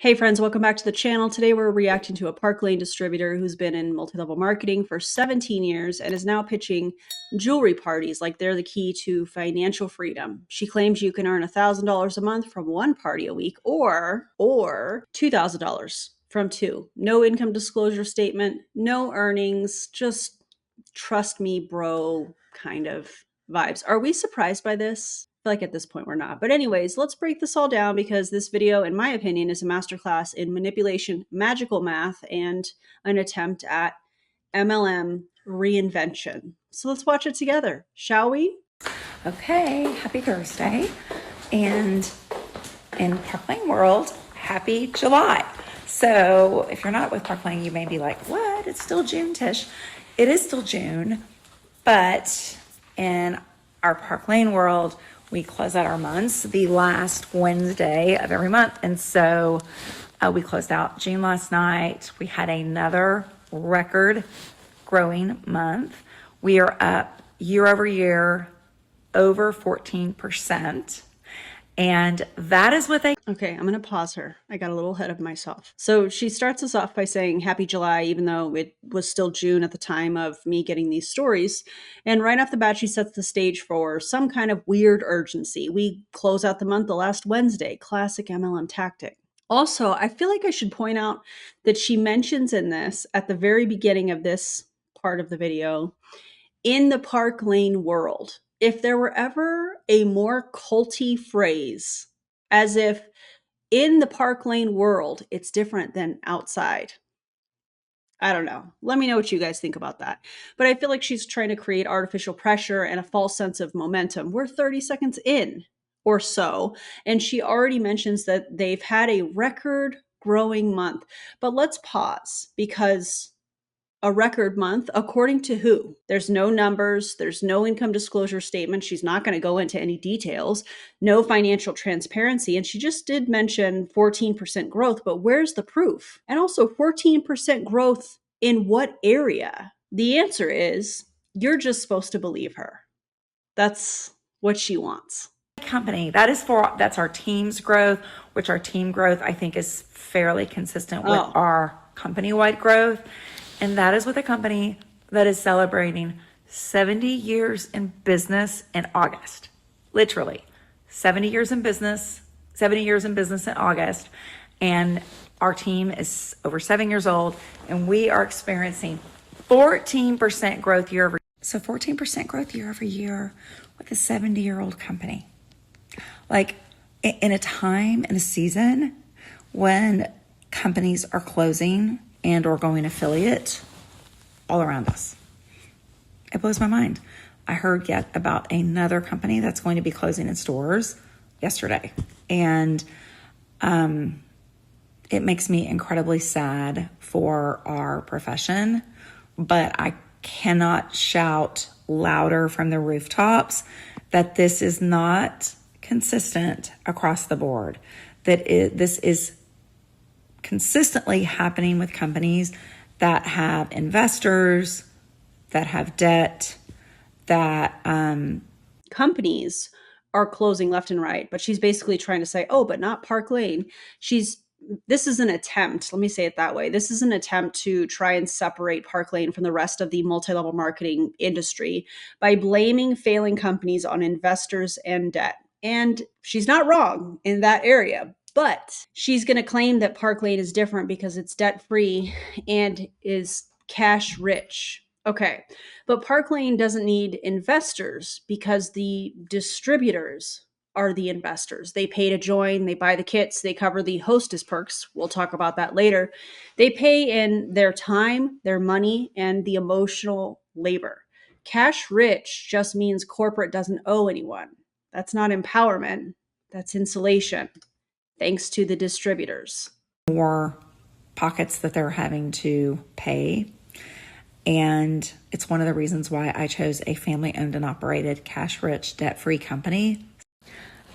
Hey friends, welcome back to the channel. Today we're reacting to a Park Lane distributor who's been in multi-level marketing for 17 years and is now pitching jewelry parties like they're the key to financial freedom. She claims you can earn $1,000 a month from one party a week or $2,000 from two. No income disclosure statement, no earnings, just trust me, bro kind of vibes. Are we surprised by this? I feel like at this point we're not. But anyways, let's break this all down because this video, in my opinion, is a masterclass in manipulation, magical math, and an attempt at MLM reinvention. So let's watch it together, shall we? Okay, happy Thursday. And in Park Lane world, happy July. So if you're not with Park Lane, you may be like, what? It's still June-ish. It is still June, but in our Park Lane world, we close out our months the last Wednesday of every month. And so we closed out June last night. We had another record growing month. We are up year over year over 14%. And that is what they... Okay, I'm going to pause her. I got a little ahead of myself. So she starts us off by saying happy July, even though it was still June at the time of me getting these stories. And right off the bat, she sets the stage for some kind of weird urgency. We close out the month the last Wednesday, classic MLM tactic. Also, I feel like I should point out that she mentions in this, at the very beginning of this part of the video, in the Park Lane world, if there were ever a more culty phrase, as if in the Park Lane world, it's different than outside. I don't know. Let me know what you guys think about that. But I feel like she's trying to create artificial pressure and a false sense of momentum. We're 30 seconds in or so, and she already mentions that they've had a record growing month. But let's pause because a record month, according to who? There's no numbers. There's no income disclosure statement. She's not going to go into any details. No financial transparency. And she just did mention 14% growth, but where's the proof? And also 14% growth in what area? The answer is you're just supposed to believe her. That's what she wants. Company, that's our team's growth, which our team growth, I think, is fairly consistent with our company-wide growth. And that is with a company that is celebrating 70 years in business in August. Literally, 70 years in business in August. And our team is over 7 years old, and we are experiencing 14% growth year over year. So 14% growth year over year with a 70-year-old company. Like, in a time, in a season when companies are closing and or going affiliate all around us. It blows my mind. I heard yet about another company that's going to be closing its doors yesterday. And it makes me incredibly sad for our profession, but I cannot shout louder from the rooftops that this is not consistent across the board. This is consistently happening with companies that have investors, that have debt, that companies are closing left and right. But she's basically trying to say, oh, but not Park Lane. This is an attempt, let me say it that way. This is an attempt to try and separate Park Lane from the rest of the multi-level marketing industry by blaming failing companies on investors and debt. And she's not wrong in that area. But she's going to claim that Park Lane is different because it's debt-free and is cash rich. Okay, but Park Lane doesn't need investors because the distributors are the investors. They pay to join, they buy the kits, they cover the hostess perks. We'll talk about that later. They pay in their time, their money, and the emotional labor. Cash rich just means corporate doesn't owe anyone. That's not empowerment, that's insulation. Thanks to the distributors. More pockets that they're having to pay. And it's one of the reasons why I chose a family-owned and operated, cash-rich, debt-free company.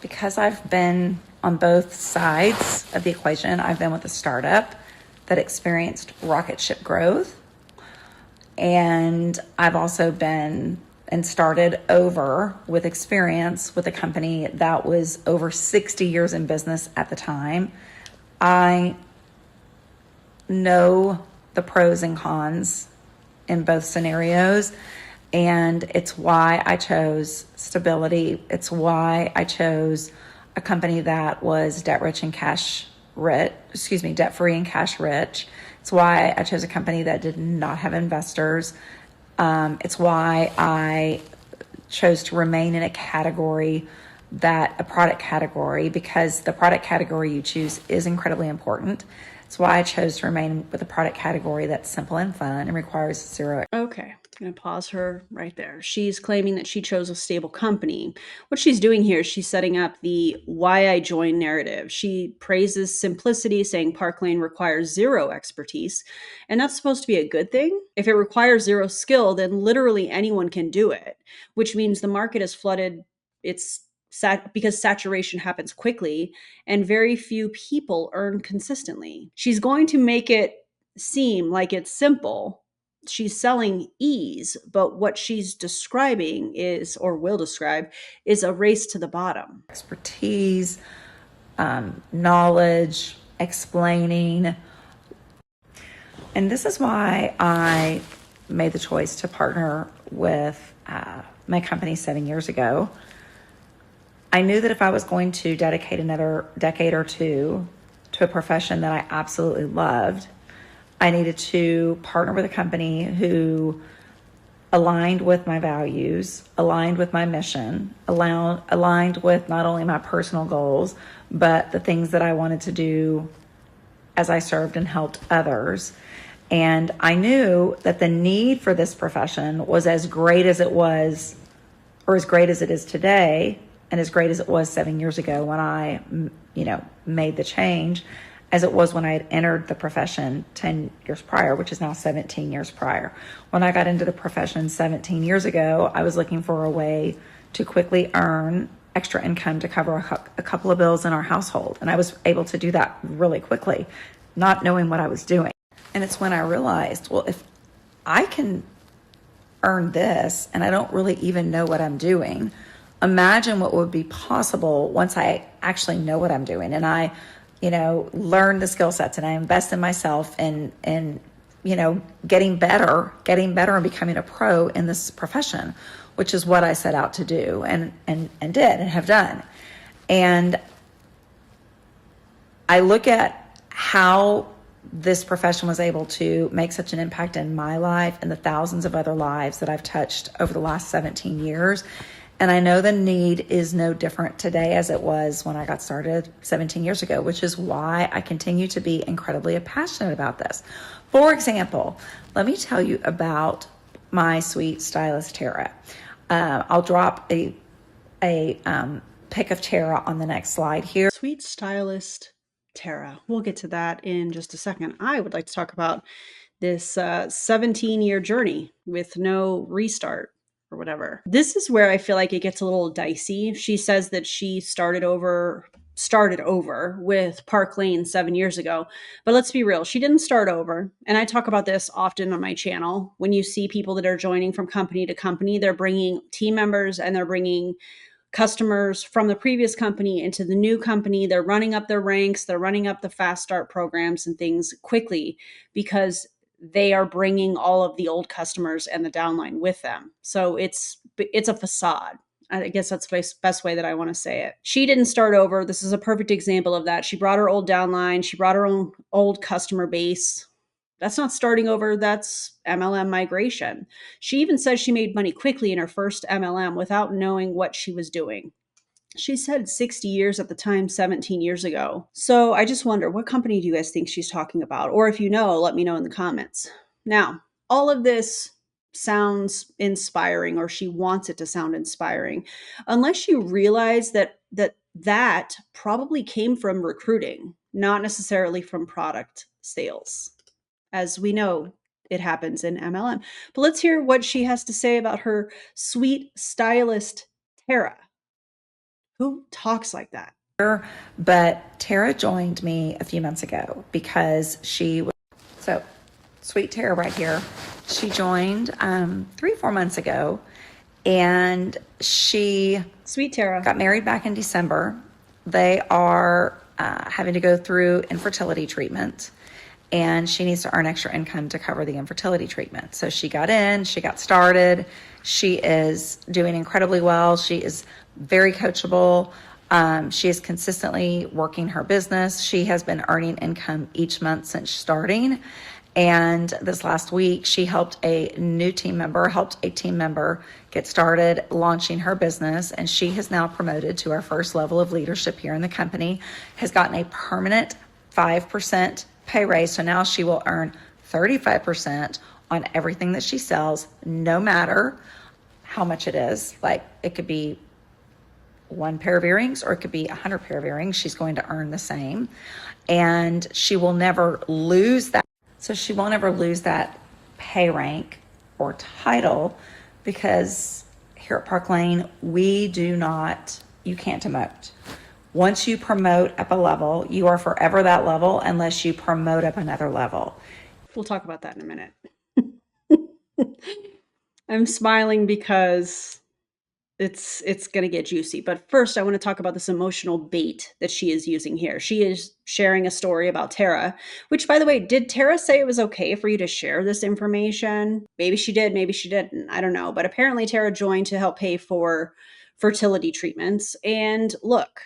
Because I've been on both sides of the equation. I've been with a startup that experienced rocket ship growth. And I've also been and started over with experience with a company that was over 60 years in business at the time, I know the pros and cons in both scenarios. And it's why I chose stability. It's why I chose a company that was debt free and cash rich. It's why I chose a company that did not have investors. It's why I chose to remain in a product category, because the product category you choose is incredibly important. It's why I chose to remain with a product category that's simple and fun and requires zero. Okay, I'm going to pause her right there. She's claiming that she chose a stable company. What she's doing here is she's setting up the why I joined narrative. She praises simplicity, saying Park Lane requires zero expertise. And that's supposed to be a good thing. If it requires zero skill, then literally anyone can do it, which means the market is flooded. Because saturation happens quickly and very few people earn consistently. She's going to make it seem like it's simple. She's selling ease, but what she's describing is, or will describe, is a race to the bottom. Expertise, knowledge, explaining. And this is why I made the choice to partner with my company 7 years ago. I knew that if I was going to dedicate another decade or two to a profession that I absolutely loved, I needed to partner with a company who aligned with my values, aligned with my mission, aligned with not only my personal goals, but the things that I wanted to do as I served and helped others. And I knew that the need for this profession was as great as it was, or as great as it is today, and as great as it was 7 years ago when I, made the change, as it was when I had entered the profession 10 years prior, which is now 17 years prior. When I got into the profession 17 years ago, I was looking for a way to quickly earn extra income to cover a couple of bills in our household. And I was able to do that really quickly, not knowing what I was doing. And it's when I realized, well, if I can earn this and I don't really even know what I'm doing, imagine what would be possible once I actually know what I'm doing and I, learn the skill sets and I invest in myself and getting better and becoming a pro in this profession, which is what I set out to do and did and have done. And I look at how this profession was able to make such an impact in my life and the thousands of other lives that I've touched over the last 17 years. And I know the need is no different today as it was when I got started 17 years ago, which is why I continue to be incredibly passionate about this. For example, let me tell you about my sweet stylist, Tara. I'll drop a pic of Tara on the next slide here. Sweet stylist Tara. We'll get to that in just a second. I would like to talk about this 17-year journey with no restart or whatever. This is where I feel like it gets a little dicey. She says that she started over with Park Lane 7 years ago. But let's be real, she didn't start over. And I talk about this often on my channel. When you see people that are joining from company to company, they're bringing team members and they're bringing customers from the previous company into the new company. They're running up their ranks. They're running up the fast start programs and things quickly because they are bringing all of the old customers and the downline with them. So it's a facade. I guess that's the best way that I want to say it. She didn't start over. This is a perfect example of that. She brought her old downline. She brought her own old customer base. That's not starting over. That's MLM migration. She even says she made money quickly in her first MLM without knowing what she was doing. She said 60 years at the time, 17 years ago. So I just wonder, what company do you guys think she's talking about? Or if you know, let me know in the comments. Now, all of this sounds inspiring, or she wants it to sound inspiring, unless you realize that probably came from recruiting, not necessarily from product sales. As we know, it happens in MLM. But let's hear what she has to say about her sweet stylist, Tara. Who talks like that? But Tara joined me a few months ago because so sweet Tara right here. She joined 3-4 months ago, and she sweet Tara got married back in December. They are having to go through infertility treatment, and she needs to earn extra income to cover the infertility treatment. So she got in, she got started. She is doing incredibly well. She is very coachable. She is consistently working her business. She has been earning income each month since starting. And this last week, she helped a team member get started launching her business. And she has now promoted to our first level of leadership here in the company, has gotten a permanent 5% pay raise. So now she will earn 35% on everything that she sells, no matter how much it is. Like, it could be one pair of earrings or it could be 100 pair of earrings. She's going to earn the same. And she will never lose that. So she won't ever lose that pay rank or title, because here at Park Lane, you can't demote. Once you promote up a level, you are forever that level unless you promote up another level. We'll talk about that in a minute. I'm smiling because it's going to get juicy. But first, I want to talk about this emotional bait that she is using here. She is sharing a story about Tara, which, by the way, did Tara say it was okay for you to share this information? Maybe she did, maybe she didn't. I don't know. But apparently Tara joined to help pay for fertility treatments. And look,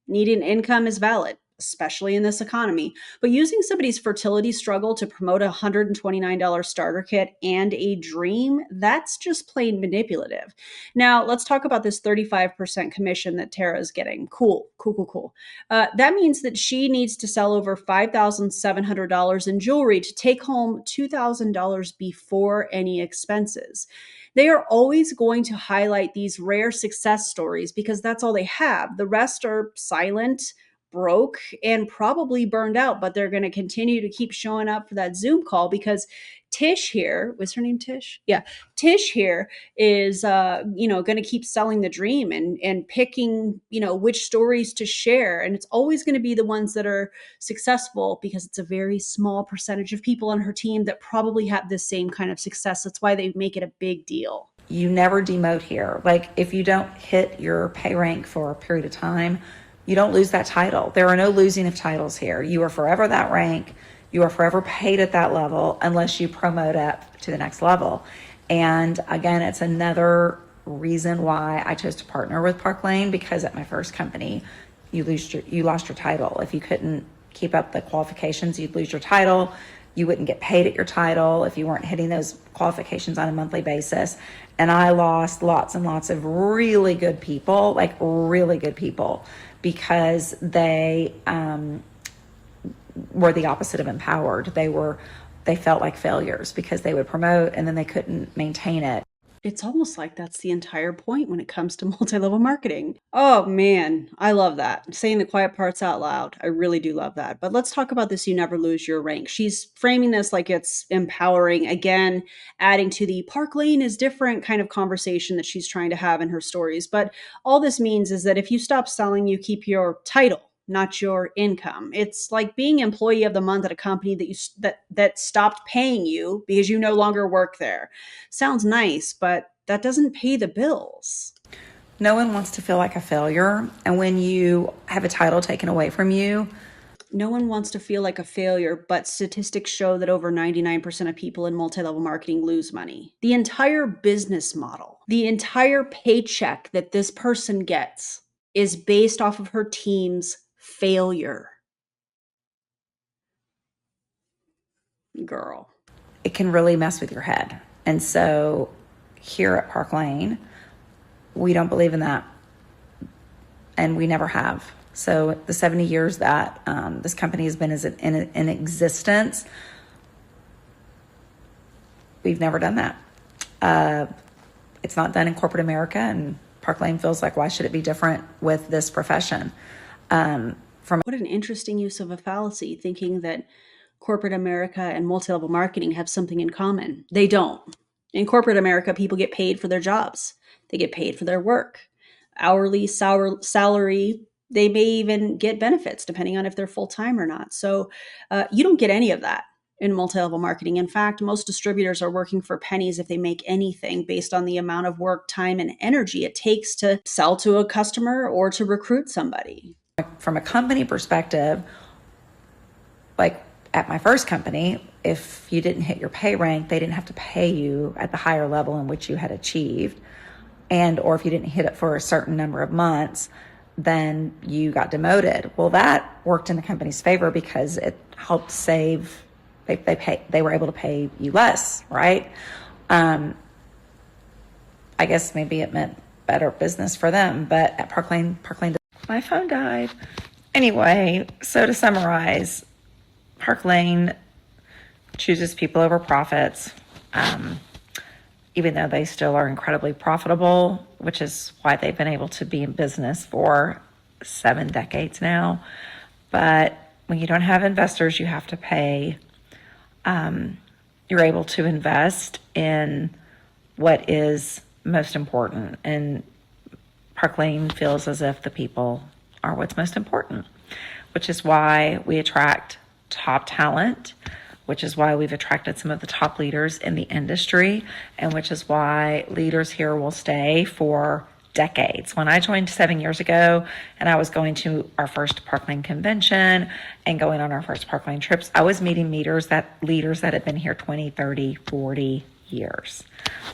needing income is valid, especially in this economy. But using somebody's fertility struggle to promote a $129 starter kit and a dream, that's just plain manipulative. Now, let's talk about this 35% commission that Tara is getting. Cool, cool, cool, cool. That means that she needs to sell over $5,700 in jewelry to take home $2,000 before any expenses. They are always going to highlight these rare success stories because that's all they have. The rest are silent, broke, and probably burned out, but they're going to continue to keep showing up for that Zoom call because Tish here, was her name Tish? Yeah. Tish here is going to keep selling the dream and picking, which stories to share. And it's always going to be the ones that are successful because it's a very small percentage of people on her team that probably have this same kind of success. That's why they make it a big deal. You never demote here. Like, if you don't hit your pay rank for a period of time, you don't lose that title. There are no losing of titles here. You are forever that rank. You are forever paid at that level unless you promote up to the next level. And again, it's another reason why I chose to partner with Park Lane, because at my first company, you lost your title. If you couldn't keep up the qualifications, you'd lose your title. You wouldn't get paid at your title if you weren't hitting those qualifications on a monthly basis. And I lost lots and lots of really good people, because they were the opposite of empowered. They felt like failures because they would promote and then they couldn't maintain it. It's almost like that's the entire point when it comes to multi-level marketing. Oh man, I love that. Saying the quiet parts out loud. I really do love that. But let's talk about this you never lose your rank. She's framing this like it's empowering, again, adding to the Park Lane is different kind of conversation that she's trying to have in her stories. But all this means is that if you stop selling, you keep your title, not your income. It's like being employee of the month at a company that stopped paying you because you no longer work there. Sounds nice, but that doesn't pay the bills. No one wants to feel like a failure. And when you have a title taken away from you, no one wants to feel like a failure, but statistics show that over 99% of people in multi-level marketing lose money. The entire business model, the entire paycheck that this person gets is based off of her team's failure. Girl. It can really mess with your head. And so here at Park Lane, we don't believe in that. And we never have. So the 70 years that this company has been in existence, we've never done that. It's not done in corporate America, and Park Lane feels like, why should it be different with this profession? What an interesting use of a fallacy, thinking that corporate America and multi-level marketing have something in common. They don't. In corporate America, people get paid for their jobs. They get paid for their work. Hourly, salary, they may even get benefits depending on if they're full-time or not. So you don't get any of that in multi-level marketing. In fact, most distributors are working for pennies if they make anything, based on the amount of work, time, and energy it takes to sell to a customer or to recruit somebody. From a company perspective, like at my first company, if you didn't hit your pay rank, they didn't have to pay you at the higher level in which you had achieved. And, or if you didn't hit it for a certain number of months, then you got demoted. Well, that worked in the company's favor because it helped save, they were able to pay you less, right? I guess maybe it meant better business for them, but at Park Lane, my phone died. Anyway, so to summarize, Park Lane chooses people over profits, even though they still are incredibly profitable, which is why they've been able to be in business for 7 decades now. But when you don't have investors, you have to pay. You're able to invest in what is most important. And Park Lane feels as if the people are what's most important, which is why we attract top talent, which is why we've attracted some of the top leaders in the industry, and which is why leaders here will stay for decades. When I joined 7 years ago and I was going to our first Park Lane convention and going on our first Park Lane trips, I was meeting leaders that had been here 20, 30, 40 years.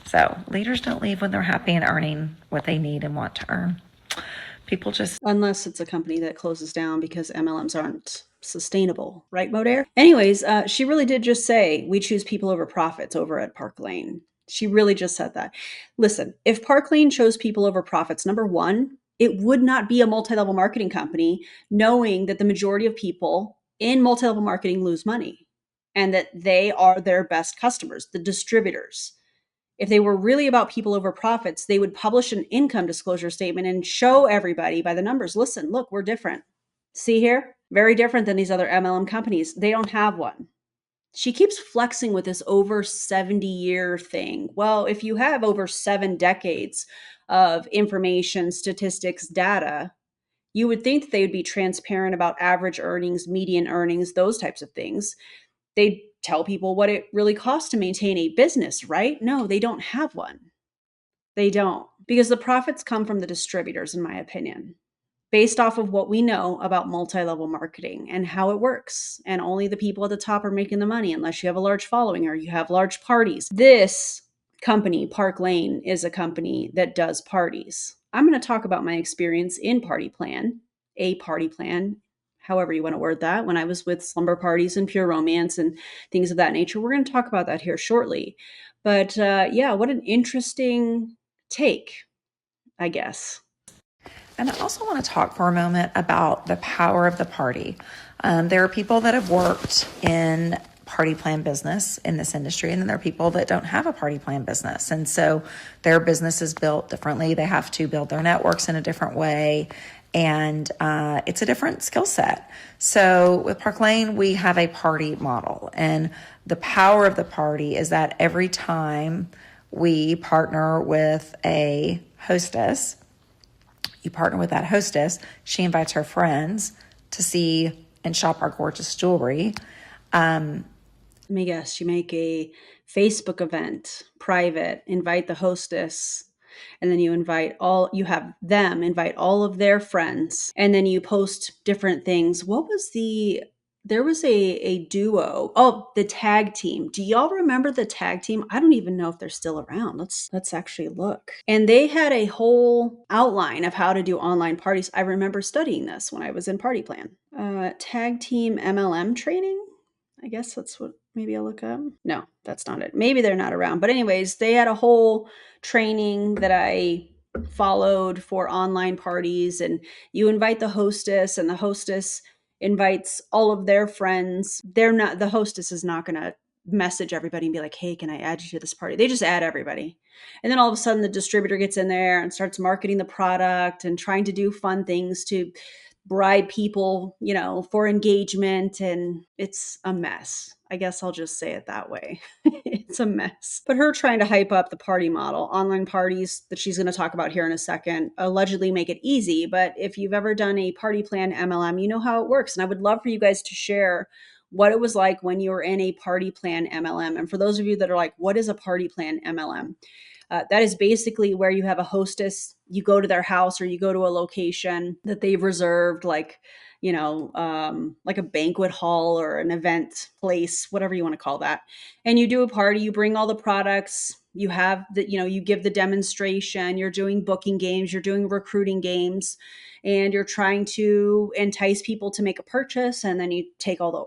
So leaders don't leave when they're happy and earning what they need and want to earn. People just... Unless it's a company that closes down because MLMs aren't sustainable, right, Modair? Anyways, she really did just say, we choose people over profits over at Park Lane. She really just said that. Listen, if Park Lane chose people over profits, number one, it would not be a multi-level marketing company, knowing that the majority of people in multi-level marketing lose money and that they are their best customers, the distributors. If they were really about people over profits, they would publish an income disclosure statement and show everybody by the numbers, listen, look, we're different. See here? Very different than these other MLM companies. They don't have one. She keeps flexing with this over 70-year thing. Well, if you have over 7 decades of information, statistics, data, you would think that they would be transparent about average earnings, median earnings, those types of things. They'd tell people what it really costs to maintain a business, right? No, they don't have one. They don't. Because the profits come from the distributors, in my opinion, based off of what we know about multi-level marketing and how it works. And only the people at the top are making the money unless you have a large following or you have large parties. This company, Park Lane, is a company that does parties. I'm going to talk about my experience in a party plan, however you want to word that, when I was with slumber parties and pure romance and things of that nature. We're going to talk about that here shortly. But yeah, what an interesting take, I guess. And I also want to talk for a moment about the power of the party. There are people that have worked in party plan business in this industry, and then there are people that don't have a party plan business. And so their business is built differently. They have to build their networks in a different way. And it's a different skill set. So with Park Lane, we have a party model. And the power of the party is that every time we partner with a hostess, you partner with that hostess, she invites her friends to see and shop our gorgeous jewelry. Let me guess, you make a Facebook event, private, invite the hostess, and then you have them invite all of their friends, and then you post different things. There was a duo. Oh, the tag team. Do y'all remember the tag team? I don't even know if they're still around. Let's actually look. And they had a whole outline of how to do online parties. I remember studying this when I was in party plan. Tag team MLM training. I guess that's what maybe I'll look up. No, that's not it. Maybe they're not around. But anyways, they had a whole training that I followed for online parties, and you invite the hostess, and the hostess invites all of their friends. The hostess is not going to message everybody and be like, hey, can I add you to this party? They just add everybody. And then all of a sudden the distributor gets in there and starts marketing the product and trying to do fun things to bribe people, for engagement. And it's a mess. I guess I'll just say it that way. It's a mess. But her trying to hype up the party model, online parties that she's going to talk about here in a second, allegedly make it easy. But if you've ever done a party plan MLM, you know how it works. And I would love for you guys to share what it was like when you were in a party plan MLM. And for those of you that are like, what is a party plan MLM? That is basically where you have a hostess. You go to their house or you go to a location that they've reserved, like a banquet hall or an event place, whatever you want to call that. And you do a party, you bring all the products, you have you give the demonstration, you're doing booking games, you're doing recruiting games, and you're trying to entice people to make a purchase. And then you take all the,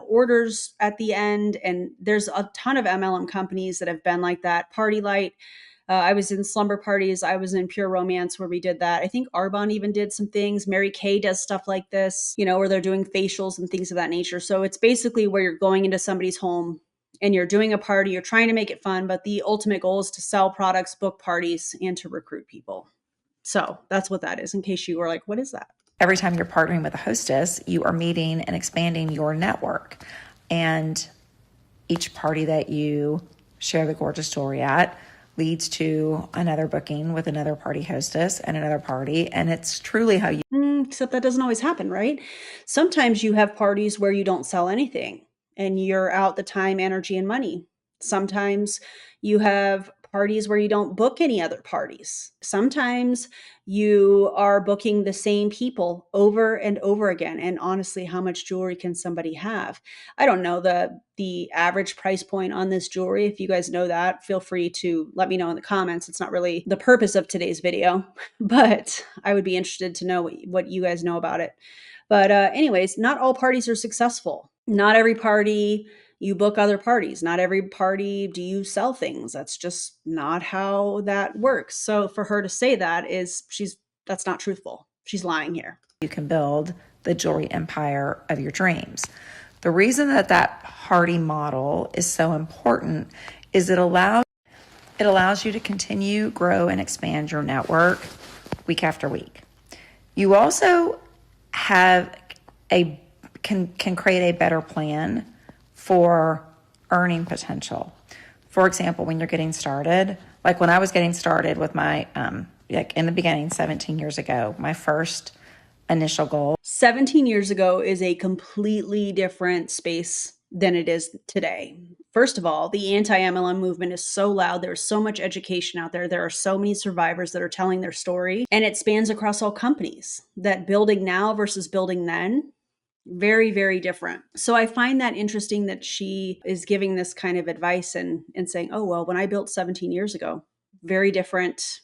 orders at the end. And there's a ton of MLM companies that have been like that. Party Light. I was in Slumber Parties. I was in Pure Romance where we did that. I think Arbonne even did some things. Mary Kay does stuff like this, where they're doing facials and things of that nature. So it's basically where you're going into somebody's home and you're doing a party, you're trying to make it fun, but the ultimate goal is to sell products, book parties, and to recruit people. So that's what that is, in case you were like, what is that? Every time you're partnering with a hostess, you are meeting and expanding your network. And each party that you share the gorgeous story at leads to another booking with another party hostess and another party. And it's truly how you... Except that doesn't always happen, right? Sometimes you have parties where you don't sell anything and you're out the time, energy, and money. Sometimes you have parties where you don't book any other parties. Sometimes you are booking the same people over and over again. And honestly, how much jewelry can somebody have? I don't know the average price point on this jewelry. If you guys know that, feel free to let me know in the comments. It's not really the purpose of today's video, but I would be interested to know what you guys know about it. But anyways, not all parties are successful. Not every party you book other parties. Not every party do you sell things. That's just not how that works. So for her to say that that's not truthful. She's lying here. You can build the jewelry empire of your dreams. The reason that party model is so important is it allows you to continue, grow, and expand your network week after week. You also can create a better plan for earning potential. For example, when you're getting started, like when I was getting started with my, in the beginning, 17 years ago, my first initial goal. 17 years ago is a completely different space than it is today. First of all, the anti-MLM movement is so loud. There's so much education out there. There are so many survivors that are telling their story, and it spans across all companies. That building now versus building then, very, very different. So I find that interesting that she is giving this kind of advice and saying, oh, well, when I built 17 years ago, very different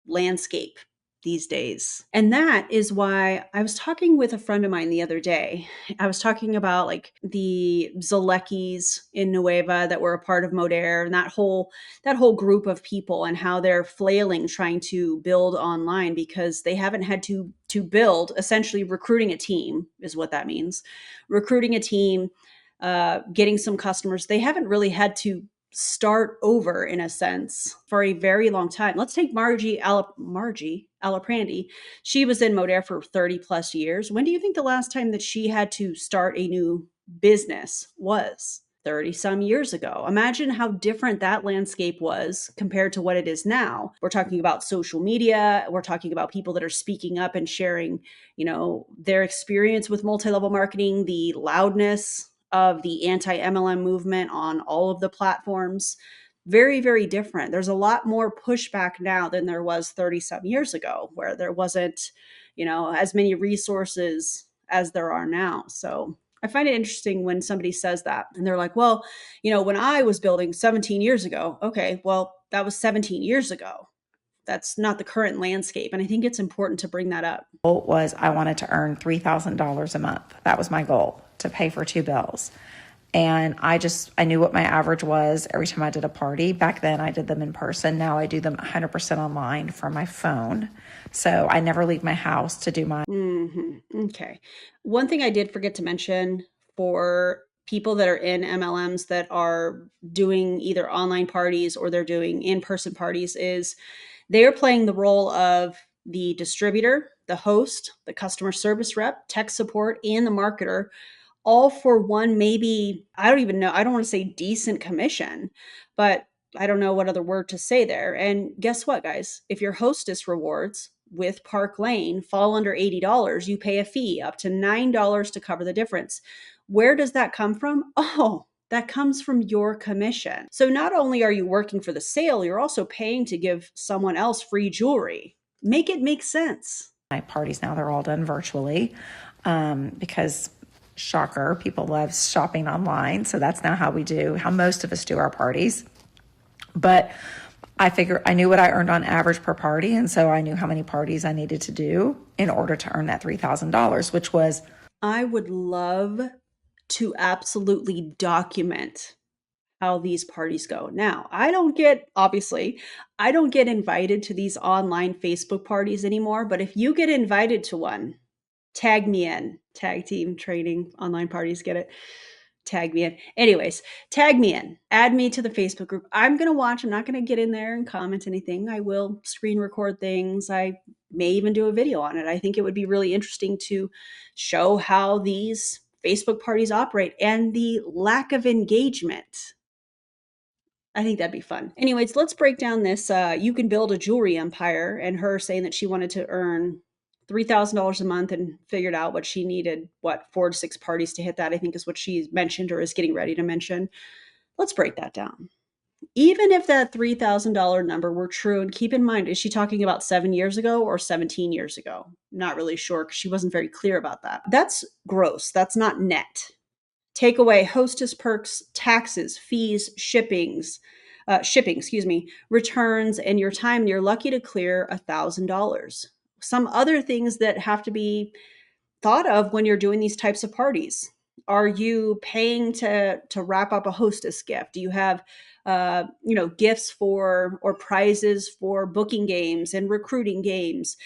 landscape these days. And that is why I was talking with a friend of mine the other day. I was talking about like the Zaleckis in Nueva that were a part of Modair and that whole group of people and how they're flailing trying to build online because they haven't had to build, essentially recruiting a team is what that means. Recruiting a team, getting some customers. They haven't really had to start over in a sense for a very long time. Let's take Margie Alaprandi. She was in Modair for 30 plus years. When do you think the last time that she had to start a new business was? 30 some years ago. Imagine how different that landscape was compared to what it is now. We're talking about social media. We're talking about people that are speaking up and sharing, their experience with multi-level marketing, the loudness of the anti-MLM movement on all of the platforms. Very, very different. There's a lot more pushback now than there was 30 some years ago, where there wasn't, as many resources as there are now. So I find it interesting when somebody says that and they're like, well, when I was building 17 years ago, okay, well, that was 17 years ago. That's not the current landscape. And I think it's important to bring that up. Was I wanted to earn $3,000 a month. That was my goal, to pay for 2 bills. And I knew what my average was every time I did a party. Back then I did them in person. Now I do them 100% online from my phone. So I never leave my house to do my... Okay. One thing I did forget to mention for people that are in MLMs that are doing either online parties or they're doing in-person parties is they're playing the role of the distributor, the host, the customer service rep, tech support, and the marketer, all for one, maybe, I don't even know, I don't want to say decent commission, but I don't know what other word to say there. And guess what, guys? If your hostess rewards with Park Lane fall under $80, you pay a fee up to $9 to cover the difference. Where does that come from? Oh, That comes from your commission. So not only are you working for the sale, you're also paying to give someone else free jewelry. Make it make sense. My parties now, they're all done virtually because, shocker, people love shopping online. So that's now how most of us do our parties. But I knew what I earned on average per party. And so I knew how many parties I needed to do in order to earn that $3,000, which was. I would love to absolutely document how these parties go. Now, obviously, I don't get invited to these online Facebook parties anymore, but if you get invited to one, tag me in. Tag team training, online parties, get it? Tag me in. Anyways, tag me in. Add me to the Facebook group. I'm going to watch. I'm not going to get in there and comment anything. I will screen record things. I may even do a video on it. I think it would be really interesting to show how these Facebook parties operate and the lack of engagement. I think that'd be fun. Anyways, let's break down this. You can build a jewelry empire, and her saying that she wanted to earn $3,000 a month and figured out what she needed, 4 to 6 parties to hit that, I think is what she mentioned or is getting ready to mention. Let's break that down. Even if that $3,000 number were true, and keep in mind, is she talking about 7 years ago or 17 years ago? Not really sure because she wasn't very clear about that. That's gross. That's not net. Take away hostess perks, taxes, fees, shipping, returns, and your time, and you're lucky to clear $1,000. Some other things that have to be thought of when you're doing these types of parties. Are you paying to wrap up a hostess gift? Do you have gifts for or prizes for booking games and recruiting games?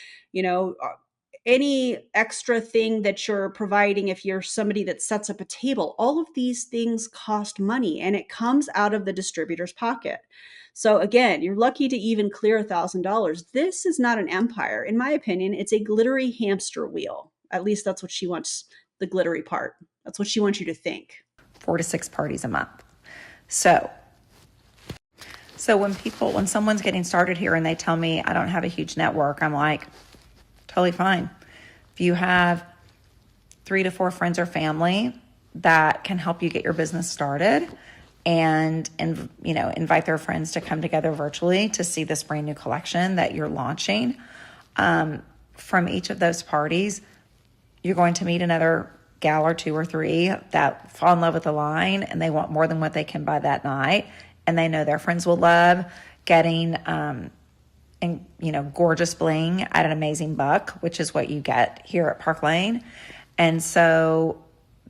Any extra thing that you're providing if you're somebody that sets up a table. All of these things cost money, and it comes out of the distributor's pocket. So again, you're lucky to even clear $1,000. This is not an empire. In my opinion, it's a glittery hamster wheel. At least that's what she wants, the glittery part. That's what she wants you to think. 4 to 6 parties a month. So when someone's getting started here and they tell me I don't have a huge network, I'm like, totally fine. If you have 3 to 4 friends or family that can help you get your business started and invite their friends to come together virtually to see this brand new collection that you're launching, from each of those parties, you're going to meet another gal or 2 or 3 that fall in love with the line and they want more than what they can buy that night. And they know their friends will love getting, gorgeous bling at an amazing buck, which is what you get here at Park Lane. And so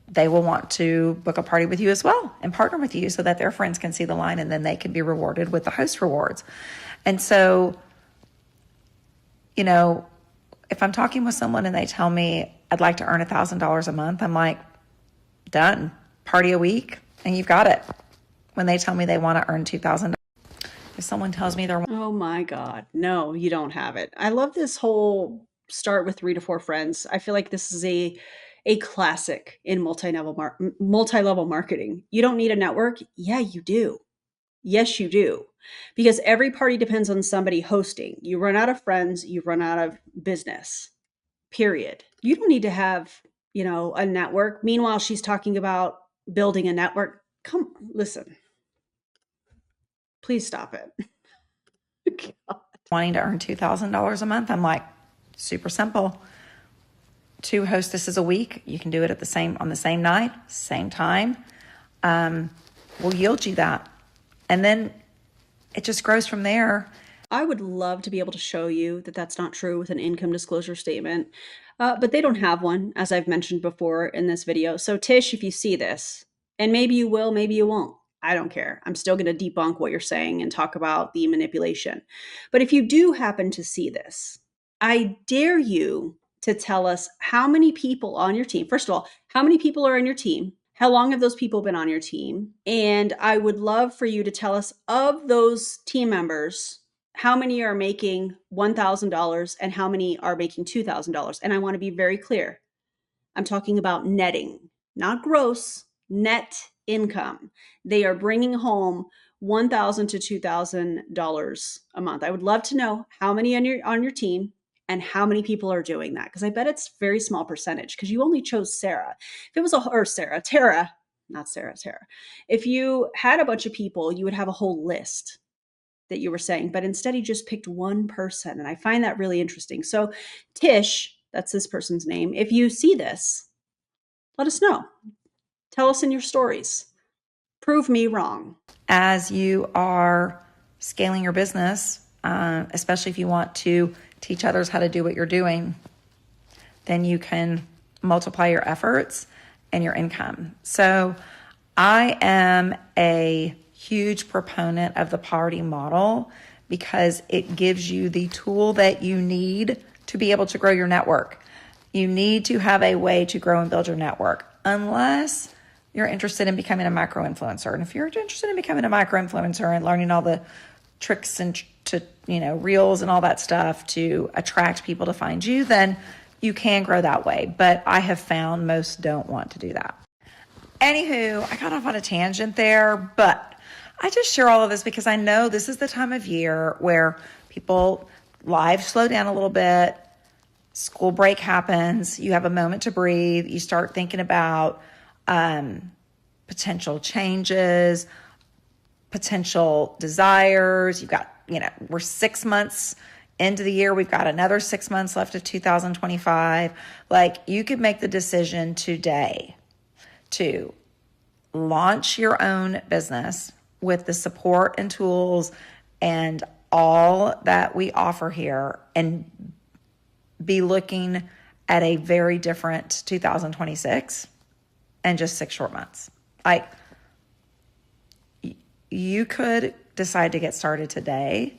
they will want to book a party with you as well and partner with you so that their friends can see the line and then they can be rewarded with the host rewards. And so, if I'm talking with someone and they tell me I'd like to earn $1,000 a month, I'm like, done. Party a week and you've got it. When they tell me they want to earn $2,000, if someone tells me they're... Oh my God. No, you don't have it. I love this whole start with 3 to 4 friends. I feel like this is a classic in multi-level marketing. You don't need a network. Yeah, you do. Yes, you do. Because every party depends on somebody hosting. You run out of friends, you run out of business. Period. You don't need to have, a network. Meanwhile, she's talking about building a network. Listen. Please stop it. Wanting to earn $2,000 a month, I'm like, super simple. 2 hostesses a week. You can do it on the same night, same time. We'll yield you that. And then it just grows from there. I would love to be able to show you that that's not true with an income disclosure statement, but they don't have one, as I've mentioned before in this video. So Tish, if you see this, and maybe you will, maybe you won't, I don't care. I'm still going to debunk what you're saying and talk about the manipulation. But if you do happen to see this, I dare you to tell us how many people on your team. First of all, how many people are on your team? How long have those people been on your team? And I would love for you to tell us, of those team members, how many are making $1,000 and how many are making $2,000. And I want to be very clear. I'm talking about netting, not gross, net income. They are bringing home $1,000 to $2,000 a month. I would love to know how many on your team and how many people are doing that, because I bet it's a very small percentage, because you only chose Sarah. If it was Tara, not Sarah, Tara. If you had a bunch of people, you would have a whole list that you were saying, but instead he just picked one person. And I find that really interesting. So, Tish, that's this person's name, if you see this, let us know. Tell us in your stories. Prove me wrong. As you are scaling your business, especially if you want to teach others how to do what you're doing, then you can multiply your efforts and your income. So I am a huge proponent of the poverty model because it gives you the tool that you need to be able to grow your network. You need to have a way to grow and build your network, unless you're interested in becoming a micro influencer. And if you're interested in becoming a micro influencer and learning all the tricks and reels and all that stuff to attract people to find you, then you can grow that way. But I have found most don't want to do that. Anywho, I got off on a tangent there, but I just share all of this because I know this is the time of year where people lives slow down a little bit. School break happens. You have a moment to breathe. You start thinking about potential changes, potential desires. You've got, we're 6 months into the year. We've got another 6 months left of 2025. Like, you could make the decision today to launch your own business with the support and tools and all that we offer here, and be looking at a very different 2026 in just 6 short months. Like, you could decide to get started today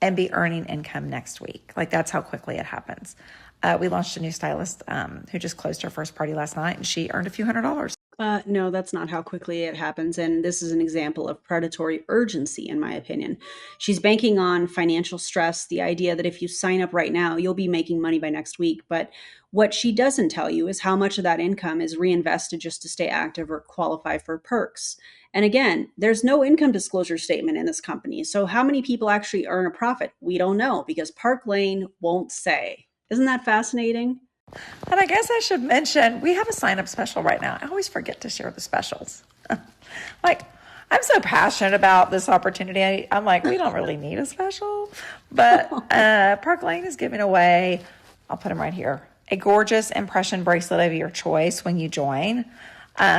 and be earning income next week. Like, that's how quickly it happens. We launched a new stylist who just closed her first party last night, and she earned a few $100s. No, that's not how quickly it happens. And this is an example of predatory urgency, in my opinion. She's banking on financial stress, the idea that if you sign up right now, you'll be making money by next week. But what she doesn't tell you is how much of that income is reinvested just to stay active or qualify for perks. And again, there's no income disclosure statement in this company. So how many people actually earn a profit? We don't know because Park Lane won't say. Isn't that fascinating? And I guess I should mention, we have a sign-up special right now. I always forget to share the specials. Like, I'm so passionate about this opportunity. I'm like, we don't really need a special. But Park Lane is giving away, I'll put them right here, a gorgeous impression bracelet of your choice when you join.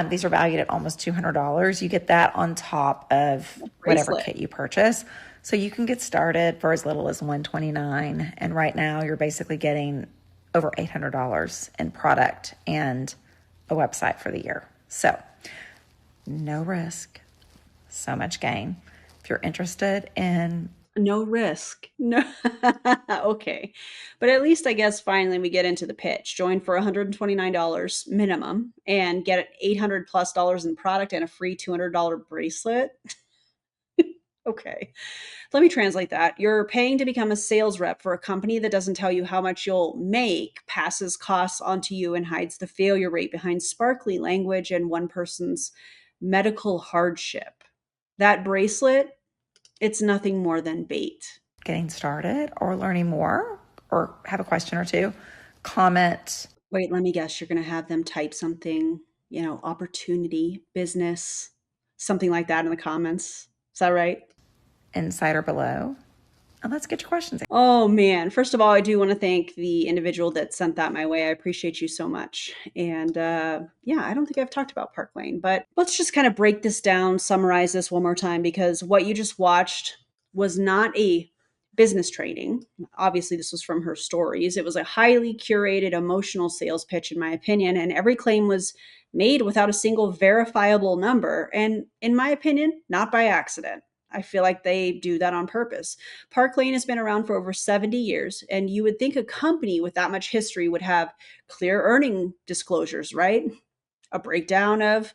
These are valued at almost $200. You get that on top of whatever kit you purchase. So you can get started for as little as $129. And right now you're basically getting over $800 in product and a website for the year. So no risk, so much gain. If you're interested in no risk. No. Okay. But at least I guess finally we get into the pitch. Join for $129 minimum and get $800 plus in product and a free $200 bracelet. Okay. Let me translate that. You're paying to become a sales rep for a company that doesn't tell you how much you'll make, passes costs onto you, and hides the failure rate behind sparkly language and one person's medical hardship. That bracelet, it's nothing more than bait. Getting started or learning more or have a question or two, comment. Wait, let me guess. You're going to have them type something, opportunity, business, something like that in the comments. Is that right? Insider below. And let's get your questions in. Oh, man. First of all, I do want to thank the individual that sent that my way. I appreciate you so much. And yeah, I don't think I've talked about Park Lane, but let's just kind of break this down, summarize this one more time, because what you just watched was not a business training. Obviously, this was from her stories. It was a highly curated emotional sales pitch, in my opinion, and every claim was made without a single verifiable number. And in my opinion, not by accident. I feel like they do that on purpose. Park Lane has been around for over 70 years, and you would think a company with that much history would have clear earning disclosures, right? A breakdown of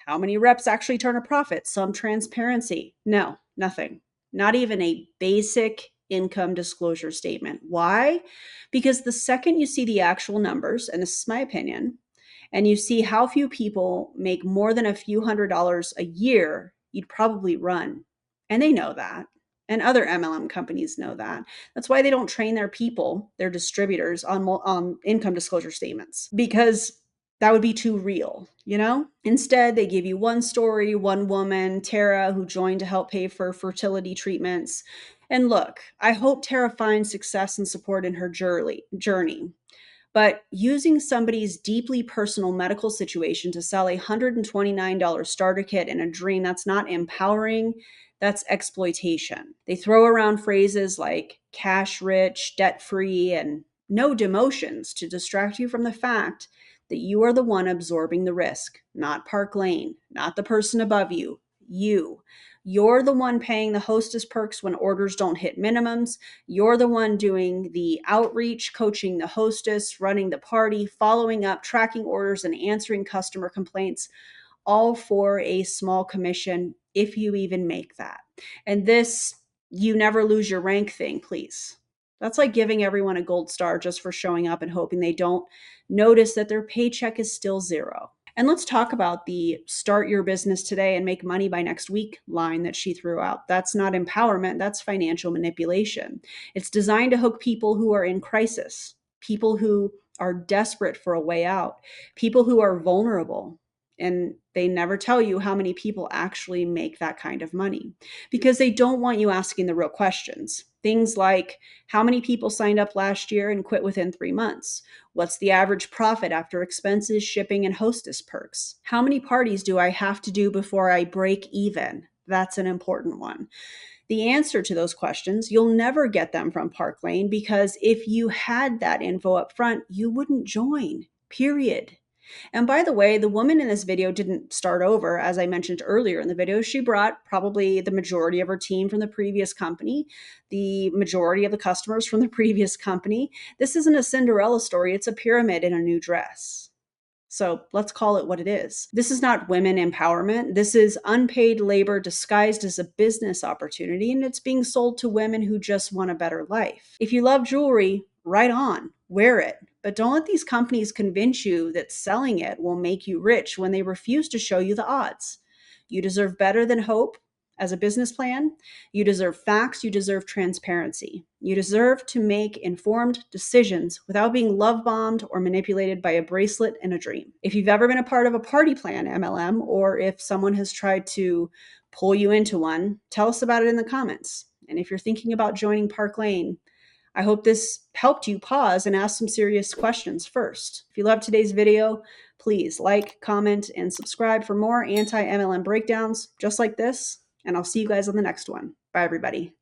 how many reps actually turn a profit, some transparency. No, nothing. Not even a basic income disclosure statement. Why? Because the second you see the actual numbers, and this is my opinion, and you see how few people make more than a few $100s a year, you'd probably run. And they know that. And other MLM companies know that. That's why they don't train their people, their distributors, on income disclosure statements. Because That would be too real, you know? Instead, they give you one story, one woman, Tara, who joined to help pay for fertility treatments. And look, I hope Tara finds success and support in her journey. But using somebody's deeply personal medical situation to sell a $129 starter kit and a dream, that's not empowering, that's exploitation. They throw around phrases like cash rich, debt free, and no demotions to distract you from the fact that you are the one absorbing the risk, not Park Lane, not the person above you. You. You're the one paying the hostess perks when orders don't hit minimums. You're the one doing the outreach, coaching the hostess, running the party, following up, tracking orders, and answering customer complaints, all for a small commission, if you even make that. And this, you never lose your rank thing, please. That's like giving everyone a gold star just for showing up and hoping they don't notice that their paycheck is still zero. And let's talk about the start your business today and make money by next week line that she threw out. That's not empowerment, that's financial manipulation. It's designed to hook people who are in crisis, people who are desperate for a way out, people who are vulnerable. And they never tell you how many people actually make that kind of money because they don't want you asking the real questions. Things like how many people signed up last year and quit within 3 months? What's the average profit after expenses, shipping, and hostess perks? How many parties do I have to do before I break even? That's an important one. The answer to those questions, you'll never get them from Park Lane because if you had that info up front, you wouldn't join, period. And by the way, the woman in this video didn't start over. As I mentioned earlier in the video, she brought probably the majority of her team from the previous company, the majority of the customers from the previous company. This isn't a Cinderella story, it's a pyramid in a new dress. So let's call it what it is. This is not women empowerment. This is unpaid labor disguised as a business opportunity, and it's being sold to women who just want a better life. If you love jewelry, right on, wear it. But don't let these companies convince you that selling it will make you rich when they refuse to show you the odds. You deserve better than hope as a business plan. You deserve facts. You deserve transparency. You deserve to make informed decisions without being love bombed or manipulated by a bracelet and a dream. If you've ever been a part of a party plan MLM, or if someone has tried to pull you into one, tell us about it in the comments. And if you're thinking about joining Park Lane, I hope this helped you pause and ask some serious questions first. If you loved today's video, please like, comment, and subscribe for more anti-MLM breakdowns just like this. And I'll see you guys on the next one. Bye, everybody.